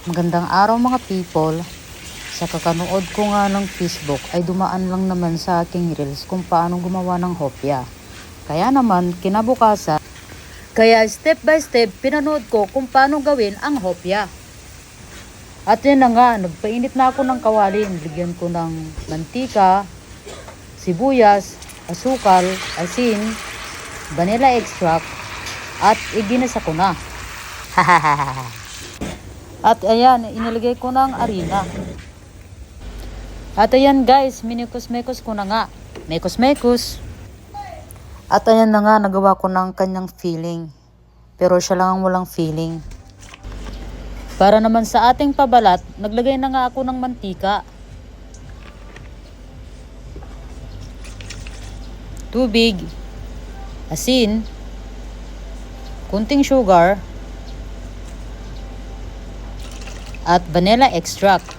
Magandang araw mga people. Sa kakanood ko nga ng Facebook ay dumaan lang naman sa aking reels kung paano gumawa ng hopya. Kaya naman kinabukasan, kaya step by step pinanood ko kung paano gawin ang hopya. At yun na nga, nagpainit na ako ng kawali. Bigyan ko ng mantika, sibuyas, asukal, asin, vanilla extract, at iginisa ko na. At ayan, inilagay ko ng arena. At ayan guys, minikos-mekos ko na nga. Mekos-mekos. At ayan na nga, nagawa ko ng kanyang filling. Pero siya lang ang walang filling. Para naman sa ating pabalat, naglagay na nga ako ng mantika. Tubig. Asin. Kunting sugar. At vanilla extract.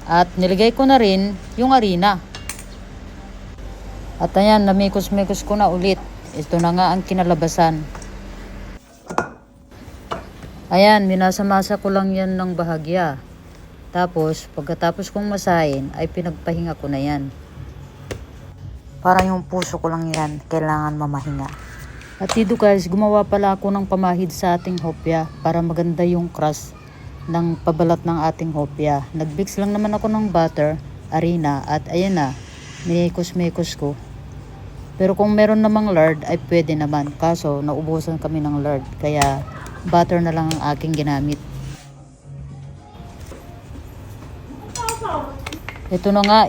At nilagay ko na rin yung harina. At ayan, namikos-mikos ko na ulit. Ito na nga ang kinalabasan. Ayan, minasa-masa ko lang yan ng bahagya. Tapos, pagkatapos kong masahin, ay pinagpahinga ko na yan. Parang yung puso ko lang yan, kailangan mamahinga. At dito guys, gumawa pala ako ng pamahid sa ating hopya para maganda yung crust ng pabalat ng ating hopya. Nag-mix lang naman ako ng butter, harina, at ayan na, minikos-mikos ko. Pero kung meron namang lard ay pwede naman. Kaso naubusan kami ng lard, kaya butter na lang ang aking ginamit. Ito na nga,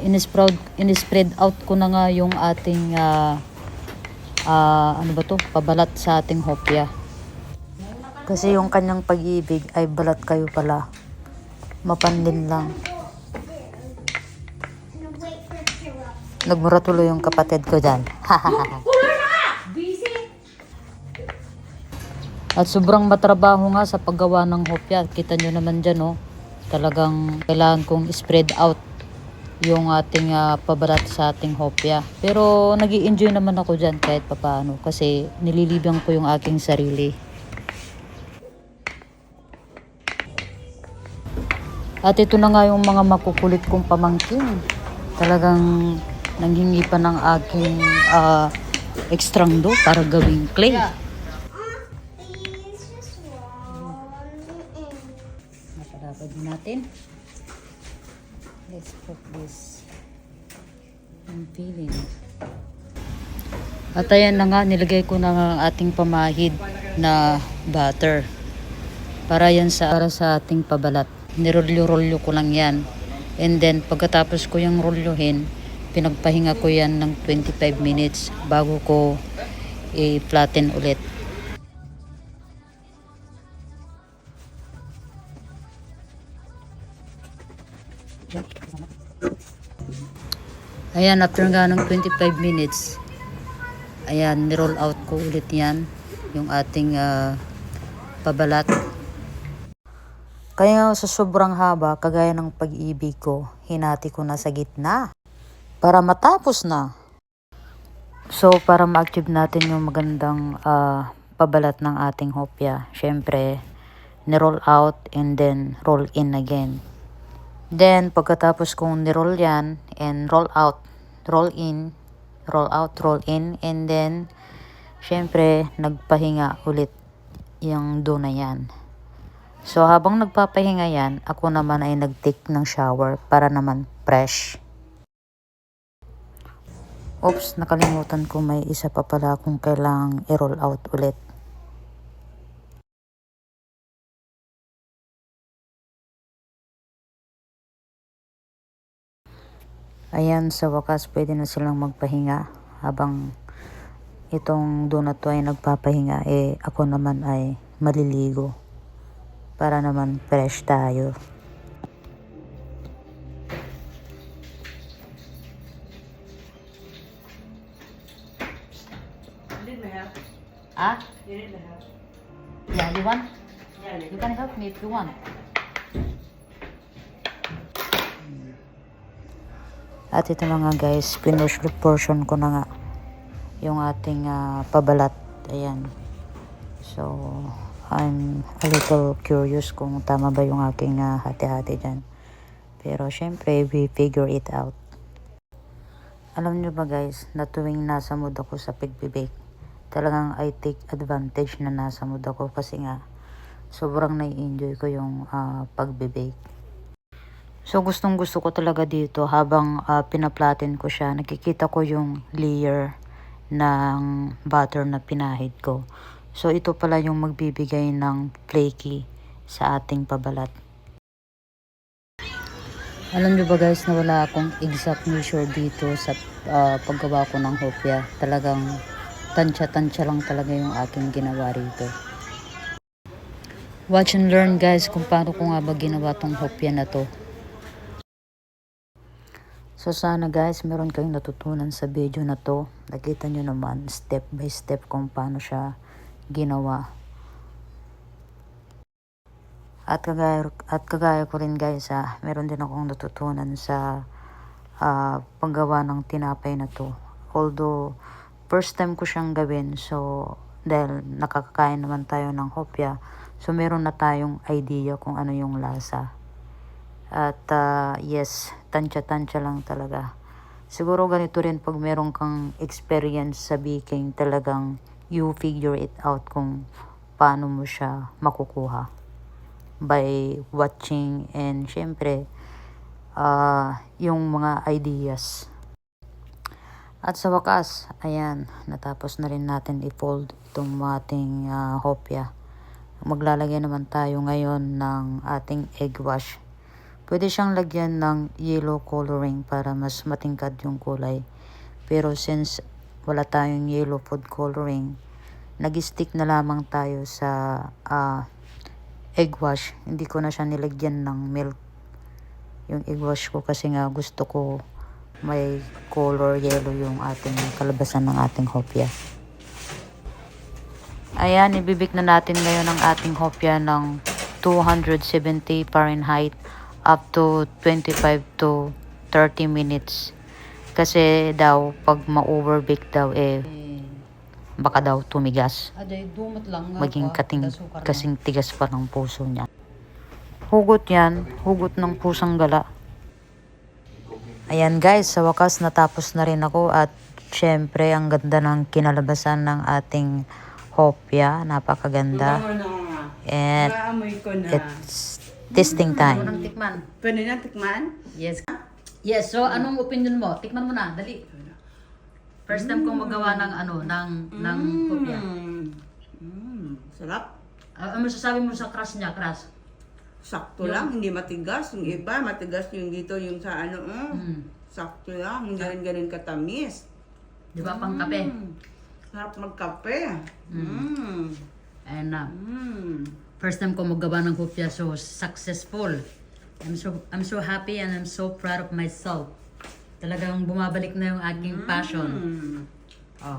in-spread out ko na nga yung ating pabalat sa ating hopya. Kasi yung kanyang pag-ibig ay balat kayo pala. Mapanlin lang. Nagmura tuloy yung kapatid ko dyan. At sobrang matrabaho nga sa paggawa ng hopya. Kita nyo naman dyan, oh. Talagang kailangan kong spread out yung ating pabalat sa ating hopya. Pero nag-i-enjoy naman ako dyan kahit papaano. Kasi nililibang ko yung aking sarili. At ito na nga yung mga makukulit kong pamangkin. Talagang nanghingi pa ng aking extrang dough para gawing clay. Napalapad natin. Let's put this in filling. At ayan na nga, nilagay ko na ang ating pamahid na butter. Para sa ating pabalat. Nirolyo-rolyo ko lang yan. And then, pagkatapos ko yung rolyohin, pinagpahinga ko yan ng 25 minutes bago ko i-flatten ulit. Ayan, after nga ng 25 minutes, ayan, niroll out ko ulit yan, yung ating pabalat. Kaya sa sobrang haba, kagaya ng pag-ibig ko, hinati ko na sa gitna para matapos na. So, para ma-achieve natin yung magandang pabalat ng ating hopya, syempre, ni-roll out and then roll in again. Then, pagkatapos kong ni-roll yan and roll out, roll in, roll out, roll in, and then, syempre, nagpahinga ulit yung dough na yan. So, habang nagpapahinga yan, ako naman ay nag-take ng shower para naman fresh. Oops, nakalimutan ko may isa pa pala kung kailangang i-roll out ulit. Ayan, sa wakas pwede na silang magpahinga habang itong donut ay nagpapahinga, ako naman ay maliligo. Para naman fresh tayo. Ah? Yeah, you want? You can help me if you want. At ito na nga guys, finish portion ko na nga yung ating pabalat. Ayan. So, I'm a little curious kung tama ba yung aking hati-hati dyan. Pero syempre, we figure it out. Alam nyo ba guys, na tuwing nasa mood ako sa pag-bake, talagang I take advantage na nasa mood ako kasi nga sobrang nai-enjoy ko yung pag-bake. So gustong gusto ko talaga dito habang pinaplatin ko siya, nakikita ko yung layer ng butter na pinahid ko. So ito pala yung magbibigay ng flaky sa ating pabalat. Alam nyo ba guys na wala akong exact measure dito sa paggawa ko ng hopya. Talagang tansya-tansya lang talaga yung aking ginawa rito. Watch and learn guys kung paano ko nga ba ginawa tong hopya na to. So sana guys meron kayong natutunan sa video na to. Nakita nyo naman step by step kung paano siya ginawa. At kagaya ko rin guys meron din akong natutunan sa paggawa ng tinapay na to. Although first time ko siyang gawin, so dahil nakakakain naman tayo ng hopya, so meron na tayong idea kung ano yung lasa. At yes, tansya-tansya lang talaga. Siguro ganito rin pag meron kang experience sa baking, talagang you figure it out kung paano mo siya makukuha by watching and syempre yung mga ideas. At sa wakas, ayan, natapos na rin natin i-fold itong ating hopya. Maglalagay naman tayo ngayon ng ating egg wash. Pwede siyang lagyan ng yellow coloring para mas matingkad yung kulay. Pero since wala tayong yellow food coloring, nag-stick na lamang tayo sa egg wash. Hindi ko na siya nilagyan ng milk yung egg wash ko kasi nga gusto ko may color yellow yung ating kalabasan ng ating hopya. Ayan, ibibik na natin ngayon ang ating hopya ng 270 Fahrenheit up to 25 to 30 minutes. Kasi daw pag ma-overbake daw baka daw tumigas. Maging kasing tigas pa ng puso niya. Hugot yan. Hugot ng pusang gala. Ayan guys, sa wakas natapos na rin ako at syempre ang ganda ng kinalabasan ng ating hopya. Napakaganda. And it's tasting time. Pwede na tikman? Yes. Yes, so anong opinion mo? Tikman mo na, dali. First time kong magawa ng hopya. Sarap. Ano masasabi mo sa crush niya, crush? Sakto lang, hindi matigas. Yung iba, matigas yung dito, yung sa sakto lang, hindi rin ganun katamis. Di ba pang kape? Sarap magkape. And first time ko magawa ng hopya, so successful. I'm so happy and I'm so proud of myself. Talagang bumabalik na yung aking passion.